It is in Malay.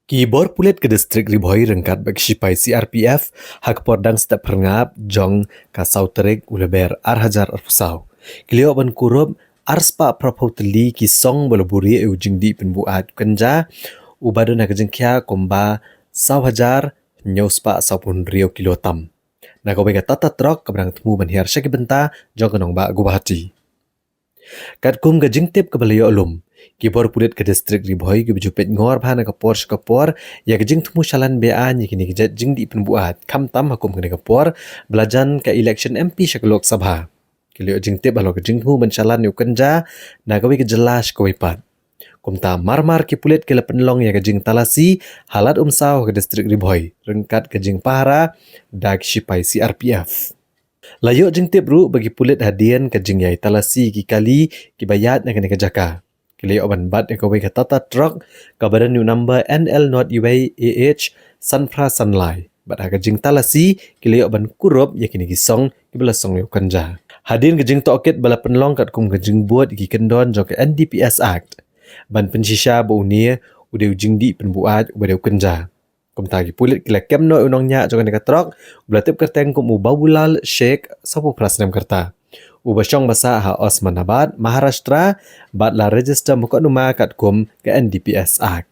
Kibor pulet ke distrik Ribhoi rengkat bagi sipai CRPF hak pordang step perngap jong ka sauterik uleber arhajar arfusau. Kilio ban kurup arspa propoteli ki song boloburi e ujing di penbuat kenja ubado na kejengkia komba sau hajar nyauspa saupun rio kilo tam. Na kau bega tata trok keberang temu ban hiar syaki benta jong kenong ba gubahati. Kat kum ke jingtip ke balayo alum. Kibor pulit ke distrik Ribhoi ke bejupit ngor bahana ke por ya ke jing tumu shalan bea ni kini ke jing di penbuat kam tam hakum kene ke por belajan ke election MP syak Lok Sabha. Kelio jingtip balo ke jing hu mencalan yu kenja na gawi ke jelas ke wipat. Kumta marmar ki pulit ke lepenlong ya ke jing talasi halat umsau ke distrik Ribhoi rengkat ke jing pahara dak sipai CRPF. Layuk jing tip ru bagi pulit hadian ke jing yai talasi ki kali ki bayat na kene ke jaka. Kili oban bat ke wei ke tata truck ke badan new number NL not UA AH Sunfra Sunlight. Bat ha ke jing talasi kili oban kurup ya kini gisong ki bela song yu kanja. Hadian ke jing toket bala penlong kat kum ke jing buat ki kendon jo ke NDPS Act. Ban pensisya bo unia udah jing di penbuat ubade kanja. Kum tagi pulit kila kem no unongnya jo kene ke truck ulatip kerteng kum ubawulal Sheikh sapu prasnam kerta. Ubasyong basa ha Osmanabad, Maharashtra, bat la register muka numa kat kum ke NDPS Act.